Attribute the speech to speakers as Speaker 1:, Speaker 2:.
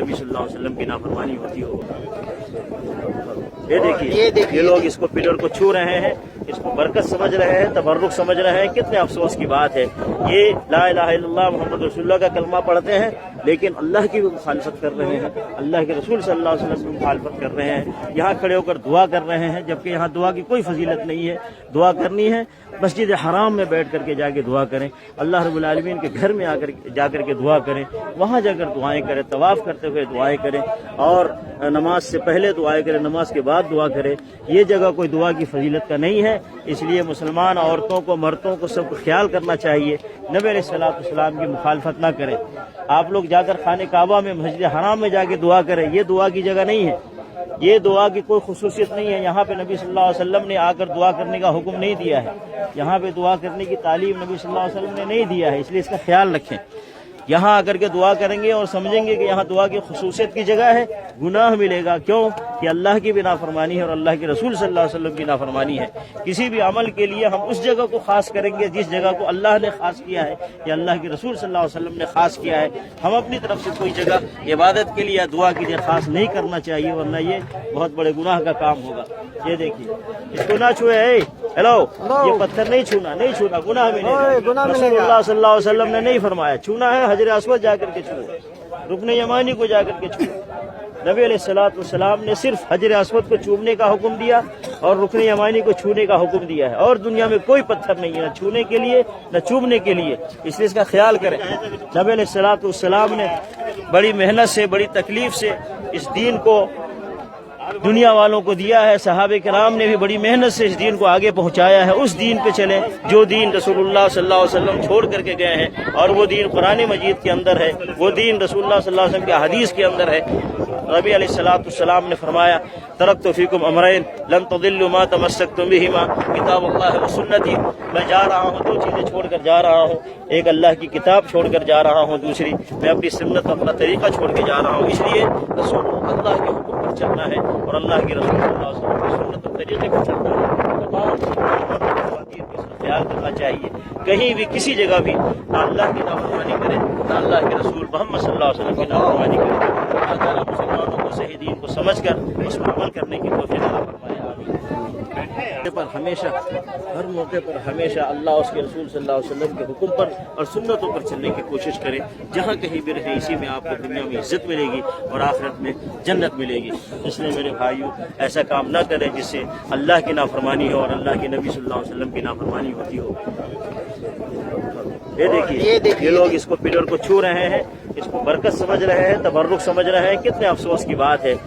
Speaker 1: نبی صلی اللہ علیہ وسلم کی نافرمانی ہوتی ہو۔ یہ دیکھیے یہ لوگ اس کو پلر کو چھو رہے ہیں، اس کو برکت سمجھ رہے ہیں، تبرک سمجھ رہے ہیں۔ کتنے افسوس کی بات ہے، یہ لا الہ الا اللہ محمد رسول اللہ کا کلمہ پڑھتے ہیں لیکن اللہ کی بھی مخالفت کر رہے ہیں، اللہ کے رسول صلی اللہ علیہ وسلم کی مخالفت کر رہے ہیں، یہاں کھڑے ہو کر دعا کر رہے ہیں، جبکہ یہاں دعا کی کوئی فضیلت نہیں ہے۔ دعا کرنی ہے مسجد حرام میں بیٹھ کر کے جا کے دعا کریں، اللہ رب العالمین کے گھر میں جا کر کے دعا کریں، وہاں جا کر دعائیں کریں، طواف کرتے ہوئے دعائیں کریں، اور نماز سے پہلے دعائیں کریں، نماز کے بعد دعا کریں۔ یہ جگہ کوئی دعا کی فضیلت کا نہیں ہے، اس لیے مسلمان عورتوں کو، مردوں کو سب کو خیال کرنا چاہیے، نبی علیہ الصلوۃ والسلام کی مخالفت نہ کریں۔ آپ لوگ جا کر خانہ کعبہ میں، مسجد حرام میں جا کے دعا کریں، یہ دعا کی جگہ نہیں ہے، یہ دعا کی کوئی خصوصیت نہیں ہے۔ یہاں پہ نبی صلی اللہ علیہ وسلم نے آ کر دعا کرنے کا حکم نہیں دیا ہے، یہاں پہ دعا کرنے کی تعلیم نبی صلی اللہ علیہ وسلم نے نہیں دیا ہے، اس لیے اس کا خیال رکھیں۔ یہاں آ کر کے دعا کریں گے اور سمجھیں گے کہ یہاں دعا کی خصوصیت کی جگہ ہے، گناہ ملے گا۔ کیوں کہ اللہ کی بھی نافرمانی ہے اور اللہ کے رسول صلی اللہ علیہ وسلم کی نافرمانی ہے۔ کسی بھی عمل کے لیے ہم اس جگہ کو خاص کریں گے جس جگہ کو اللہ نے خاص کیا ہے یا اللہ کے رسول صلی اللہ علیہ وسلم نے خاص کیا ہے۔ ہم اپنی طرف سے کوئی جگہ عبادت کے لیے یا دعا کے لیے خاص نہیں کرنا چاہیے، ورنہ یہ بہت بڑے گناہ کا کام ہوگا۔ یہ دیکھیے اس کو نہ چھوئے، ہیلو، یہ پتھر نہیں چھونا، نہیں چھونا، گناہ ملے گا۔ رسول اللہ صلی اللہ علیہ وسلم نے نہیں فرمایا چھونا ہے، حجر اسود جا کر کے چھوئے، رکن یمانی کو جا کر کے چھوئے۔ نبی علیہ الصلوۃ والسلام نے صرف حجر اسود کو چومنے کا حکم دیا اور رکن یمانی کو چھونے کا حکم دیا ہے، اور دنیا میں کوئی پتھر نہیں ہے نہ چھونے کے لیے نہ چومنے کے لیے، اس لیے اس کا خیال کریں۔ نبی علیہ الصلوۃ والسلام نے بڑی محنت سے، بڑی تکلیف سے اس دین کو دنیا والوں کو دیا ہے، صحابہ کرام نے بھی بڑی محنت سے اس دین کو آگے پہنچایا ہے۔ اس دین پہ چلیں جو دین رسول اللہ صلی اللہ علیہ وسلم چھوڑ کر کے گئے ہیں، اور وہ دین قرآن مجید کے اندر ہے، وہ دین رسول اللہ صلی اللہ علیہ وسلم کے حدیث کے اندر ہے۔ نبی علیہ الصلوۃ والسلام نے فرمایا ترکت فیکم امرین لن تضلوا ما تمسکتم بہما کتاب اللہ و سنتی۔ میں جا رہا ہوں، دو چیزیں چھوڑ کر جا رہا ہوں، ایک اللہ کی کتاب چھوڑ کر جا رہا ہوں، دوسری میں اپنی سنت، اپنا طریقہ چھوڑ کے جا رہا ہوں۔ اس لیے رسول اللہ کے حکم پر چلنا ہے اور اللہ کے رسول صلی اللہ علیہ وسلم کی سنت اور طریقے پر چلنا ہے۔ خیال کرنا چاہیے کہیں بھی کسی جگہ بھی نہ اللہ کی نافرمانی کرے نہ اللہ کے رسول محمد صلی اللہ علیہ وسلم کی نافرمانی کرے۔ اللہ تعالیٰ مسلمانوں کو صحیح دین کو سمجھ کر اس پر عمل کرنے کی توفیق عطا فرمائے، آمین۔ پر ہمیشہ، ہر موقع پر ہمیشہ اللہ اس کے رسول صلی اللہ علیہ وسلم کے حکم پر اور سنتوں پر چلنے کی کوشش کریں، جہاں کہیں بھی رہیں اسی میں آپ کو دنیا میں عزت ملے گی اور آخرت میں جنت ملے گی۔ اس لیے میرے بھائیوں ایسا کام نہ کریں جس سے اللہ کی نافرمانی ہو اور اللہ کے نبی صلی اللہ علیہ وسلم کی نافرمانی ہوتی ہو۔ یہ دیکھیے یہ لوگ اس کو پلر کو چھو رہے ہیں، اس کو برکت سمجھ رہے ہیں، تبرک سمجھ رہے ہیں۔ کتنے افسوس کی بات ہے۔